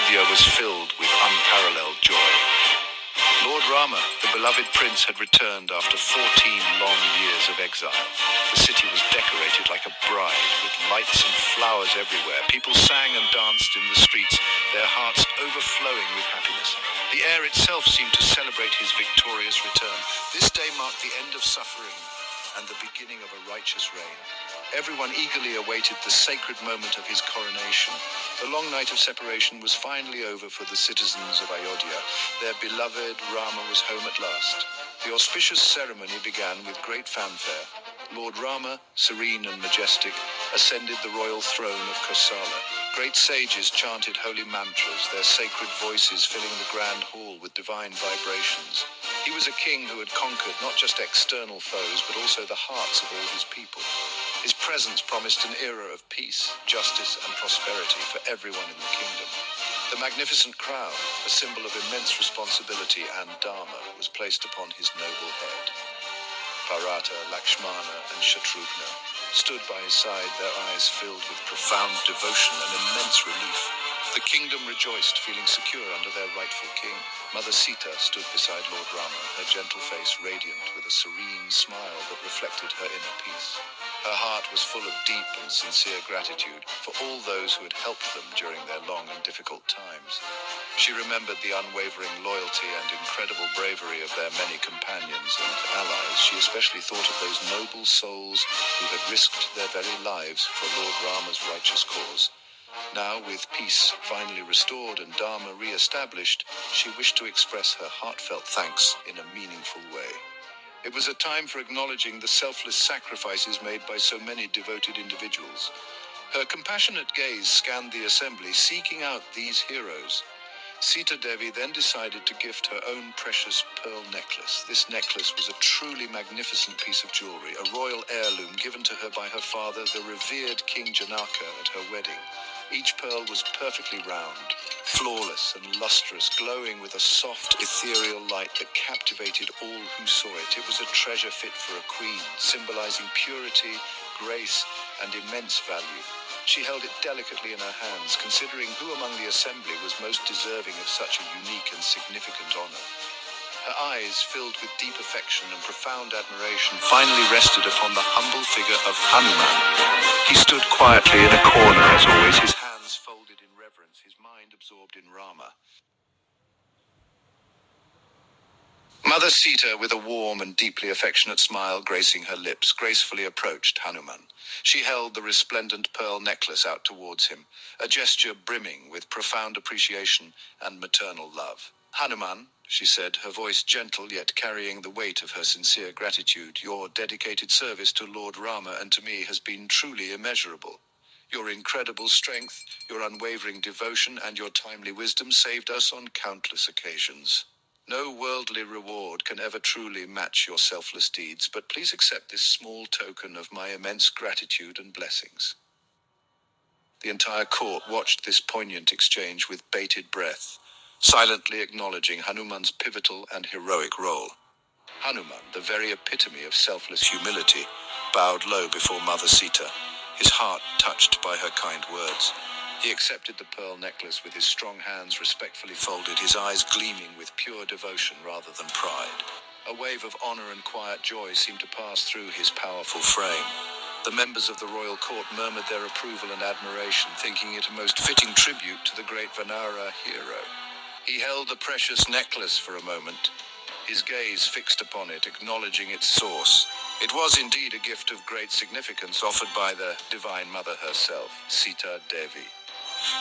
Ayodhya was filled with unparalleled joy. Lord Rama, the beloved prince, had returned after 14 long years of exile. The city was decorated like a bride, with lights and flowers everywhere. People sang and danced in the streets, their hearts overflowing with happiness. The air itself seemed to celebrate his victorious return. This day marked the end of suffering and the beginning of a righteous reign. Everyone eagerly awaited the sacred moment of his coronation. The long night of separation was finally over for the citizens of Ayodhya. Their beloved Rama was home at last. The auspicious ceremony began with great fanfare. Lord Rama, serene and majestic, ascended the royal throne of Kosala. Great sages chanted holy mantras, their sacred voices filling the grand hall with divine vibrations. He was a king who had conquered not just external foes, but also the hearts of all his people. His presence promised an era of peace, justice, and prosperity for everyone in the kingdom. The magnificent crown, a symbol of immense responsibility and dharma, was placed upon his noble head. Bharata, Laxmana, and Shatrughna stood by his side, their eyes filled with profound devotion and immense relief. The kingdom rejoiced, feeling secure under their rightful king. Mother Sita stood beside Lord Rama, her gentle face radiant with a serene smile that reflected her inner peace. Her heart was full of deep and sincere gratitude for all those who had helped them during their long and difficult times. She remembered the unwavering loyalty and incredible bravery of their many companions and allies. She especially thought of those noble souls who had risked their very lives for Lord Rama's righteous cause. Now, with peace finally restored and Dharma re-established, she wished to express her heartfelt thanks in a meaningful way. It was a time for acknowledging the selfless sacrifices made by so many devoted individuals. Her compassionate gaze scanned the assembly, seeking out these heroes. Sita Devi then decided to gift her own precious pearl necklace. This necklace was a truly magnificent piece of jewelry, a royal heirloom given to her by her father, the revered King Janaka, at her wedding. Each pearl was perfectly round, flawless and lustrous, glowing with a soft, ethereal light that captivated all who saw it. It was a treasure fit for a queen, symbolizing purity, grace, and immense value. She held it delicately in her hands, considering who among the assembly was most deserving of such a unique and significant honor. Her eyes, filled with deep affection and profound admiration, finally rested upon the humble figure of Hanuman. He stood quietly in a corner, as always, his hands folded in reverence, his mind absorbed in Rama. Mother Sita, with a warm and deeply affectionate smile gracing her lips, gracefully approached Hanuman. She held the resplendent pearl necklace out towards him, a gesture brimming with profound appreciation and maternal love. Hanuman, she said, her voice gentle yet carrying the weight of her sincere gratitude, your dedicated service to Lord Rama and to me has been truly immeasurable. Your incredible strength, your unwavering devotion, and your timely wisdom saved us on countless occasions. No worldly reward can ever truly match your selfless deeds, but please accept this small token of my immense gratitude and blessings. The entire court watched this poignant exchange with bated breath, silently acknowledging Hanuman's pivotal and heroic role. Hanuman, the very epitome of selfless humility, bowed low before Mother Sita, his heart touched by her kind words. He accepted the pearl necklace with his strong hands respectfully folded, his eyes gleaming with pure devotion rather than pride. A wave of honor and quiet joy seemed to pass through his powerful frame. The members of the royal court murmured their approval and admiration, thinking it a most fitting tribute to the great Vanara hero. He held the precious necklace for a moment, his gaze fixed upon it, acknowledging its source. It was indeed a gift of great significance offered by the Divine Mother herself, Sita Devi.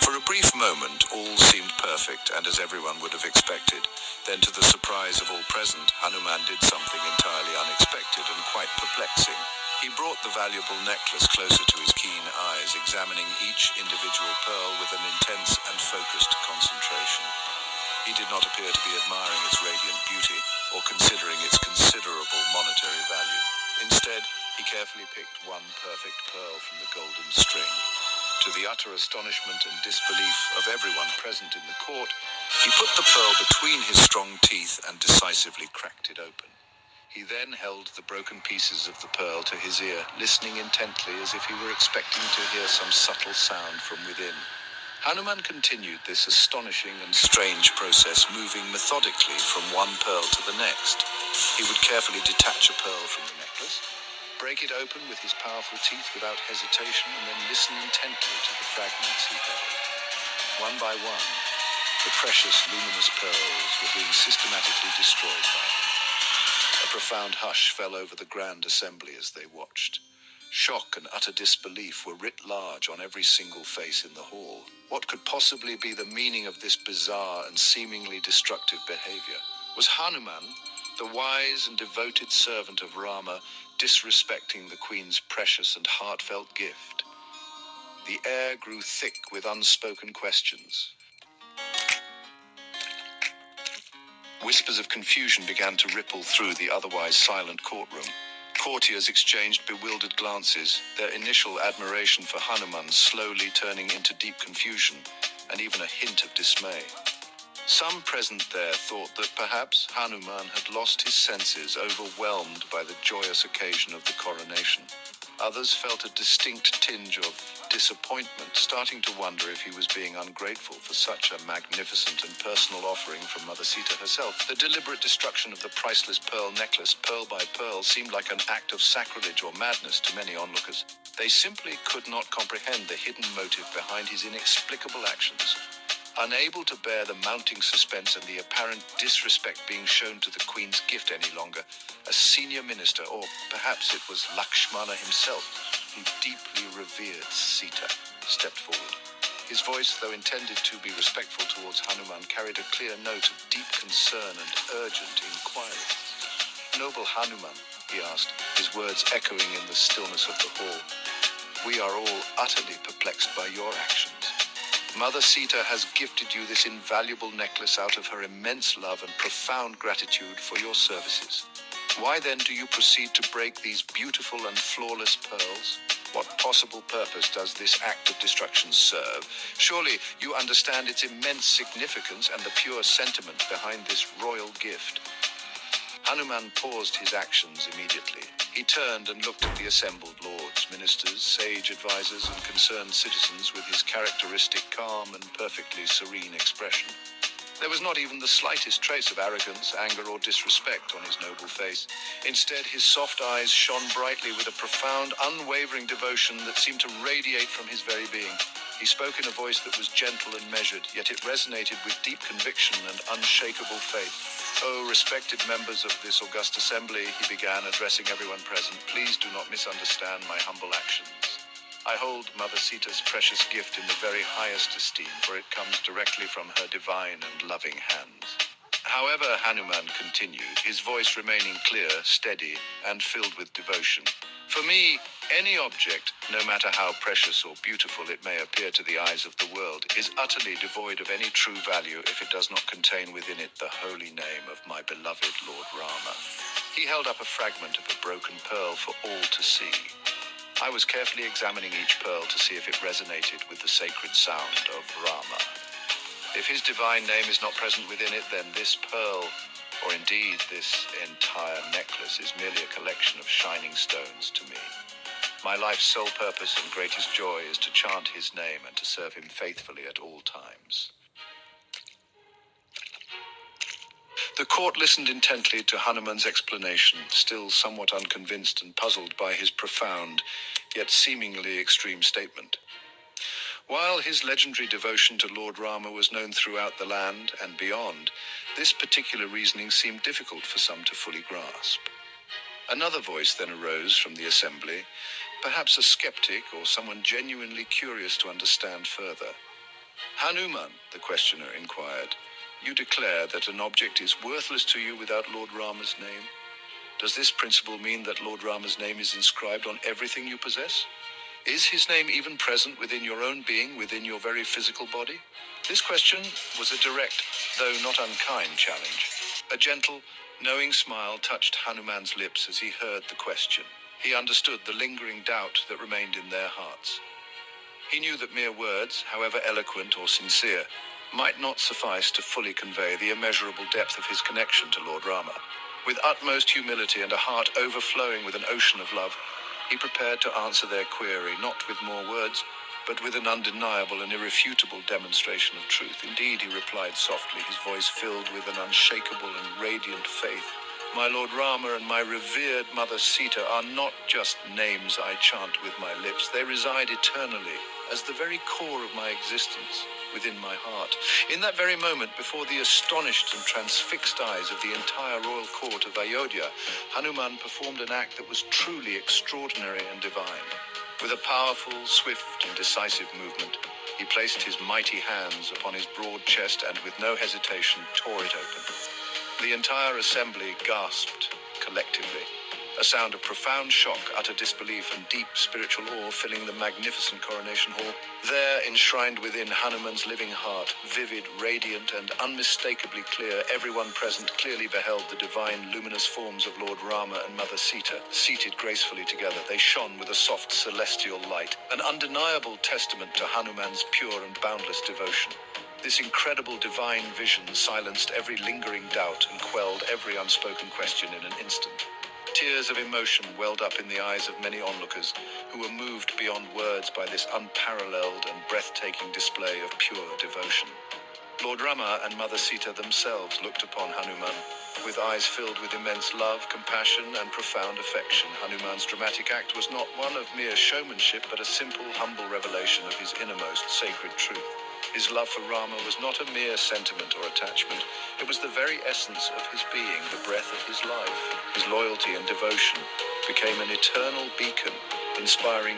For a brief moment, all seemed perfect, and as everyone would have expected. Then, to the surprise of all present, Hanuman did something entirely unexpected and quite perplexing. He brought the valuable necklace closer to his keen eyes, examining each individual pearl with an intense and focused concentration. He did not appear to be admiring its radiant beauty or considering its considerable monetary value. Instead, he carefully picked one perfect pearl from the golden string. To the utter astonishment and disbelief of everyone present in the court, he put the pearl between his strong teeth and decisively cracked it open. He then held the broken pieces of the pearl to his ear, listening intently as if he were expecting to hear some subtle sound from within. Hanuman continued this astonishing and strange process, moving methodically from one pearl to the next. He would carefully detach a pearl from the necklace, break it open with his powerful teeth without hesitation, and then listen intently to the fragments he held. One by one, the precious, luminous pearls were being systematically destroyed by him. A profound hush fell over the grand assembly as they watched. Shock and utter disbelief were writ large on every single face in the hall. What could possibly be the meaning of this bizarre and seemingly destructive behavior? Was Hanuman, the wise and devoted servant of Rama, disrespecting the Queen's precious and heartfelt gift? The air grew thick with unspoken questions. Whispers of confusion began to ripple through the otherwise silent courtroom. Courtiers exchanged bewildered glances, their initial admiration for Hanuman slowly turning into deep confusion and even a hint of dismay. Some present there thought that perhaps Hanuman had lost his senses, overwhelmed by the joyous occasion of the coronation. Others felt a distinct tinge of disappointment, starting to wonder if he was being ungrateful for such a magnificent and personal offering from Mother Sita herself. The deliberate destruction of the priceless pearl necklace, pearl by pearl, seemed like an act of sacrilege or madness to many onlookers. They simply could not comprehend the hidden motive behind his inexplicable actions. Unable to bear the mounting suspense and the apparent disrespect being shown to the Queen's gift any longer, a senior minister, or perhaps it was Laxman himself, who deeply revered Sita, stepped forward. His voice, though intended to be respectful towards Hanuman, carried a clear note of deep concern and urgent inquiry. "Noble Hanuman," he asked, his words echoing in the stillness of the hall, "we are all utterly perplexed by your actions. Mother Sita has gifted you this invaluable necklace out of her immense love and profound gratitude for your services. Why then do you proceed to break these beautiful and flawless pearls? What possible purpose does this act of destruction serve? Surely you understand its immense significance and the pure sentiment behind this royal gift." Hanuman paused his actions immediately. He turned and looked at the assembled lords, ministers, sage advisors, and concerned citizens with his characteristic calm and perfectly serene expression. There was not even the slightest trace of arrogance, anger, or disrespect on his noble face. Instead, his soft eyes shone brightly with a profound, unwavering devotion that seemed to radiate from his very being. He spoke in a voice that was gentle and measured, yet it resonated with deep conviction and unshakable faith. "Oh, respected members of this august assembly," he began, addressing everyone present, "please do not misunderstand my humble actions. I hold Mother Sita's precious gift in the very highest esteem, for it comes directly from her divine and loving hands." However, Hanuman continued, his voice remaining clear, steady, and filled with devotion, "For me, any object, no matter how precious or beautiful it may appear to the eyes of the world, is utterly devoid of any true value if it does not contain within it the holy name of my beloved Lord Rama." He held up a fragment of a broken pearl for all to see. I was carefully examining each pearl to see if it resonated with the sacred sound of Rama. If his divine name is not present within it, then this pearl, or indeed this entire necklace, is merely a collection of shining stones to me. My life's sole purpose and greatest joy is to chant his name and to serve him faithfully at all times. The court listened intently to Hanuman's explanation, still somewhat unconvinced and puzzled by his profound, yet seemingly extreme statement. While his legendary devotion to Lord Rama was known throughout the land and beyond, this particular reasoning seemed difficult for some to fully grasp. Another voice then arose from the assembly, perhaps a skeptic or someone genuinely curious to understand further. "Hanuman," the questioner inquired, "you declare that an object is worthless to you without Lord Rama's name. Does this principle mean that Lord Rama's name is inscribed on everything you possess? Is his name even present within your own being, within your very physical body?" This question was a direct, though not unkind, challenge. A gentle, knowing smile touched Hanuman's lips as he heard the question. He understood the lingering doubt that remained in their hearts. He knew that mere words, however eloquent or sincere, might not suffice to fully convey the immeasurable depth of his connection to Lord Rama. With utmost humility and a heart overflowing with an ocean of love, he prepared to answer their query, not with more words, but with an undeniable and irrefutable demonstration of truth. Indeed, he replied softly, his voice filled with an unshakable and radiant faith. My Lord Rama and my revered mother Sita are not just names I chant with my lips. They reside eternally as the very core of my existence within my heart. In that very moment, before the astonished and transfixed eyes of the entire royal court of Ayodhya, Hanuman performed an act that was truly extraordinary and divine. With a powerful, swift, and decisive movement, he placed his mighty hands upon his broad chest and with no hesitation tore it open. The entire assembly gasped collectively, a sound of profound shock, utter disbelief, and deep spiritual awe filling the magnificent coronation hall. There, enshrined within Hanuman's living heart, vivid, radiant, and unmistakably clear, everyone present clearly beheld the divine, luminous forms of Lord Rama and Mother Sita, seated gracefully together. They shone with a soft, celestial light, an undeniable testament to Hanuman's pure and boundless devotion. This incredible divine vision silenced every lingering doubt and quelled every unspoken question in an instant. Tears of emotion welled up in the eyes of many onlookers who were moved beyond words by this unparalleled and breathtaking display of pure devotion. Lord Rama and Mother Sita themselves looked upon Hanuman with eyes filled with immense love, compassion, and profound affection. Hanuman's dramatic act was not one of mere showmanship, but a simple, humble revelation of his innermost sacred truth. His love for Rama was not a mere sentiment or attachment. It was the very essence of his being, the breath of his life. His loyalty and devotion became an eternal beacon, inspiring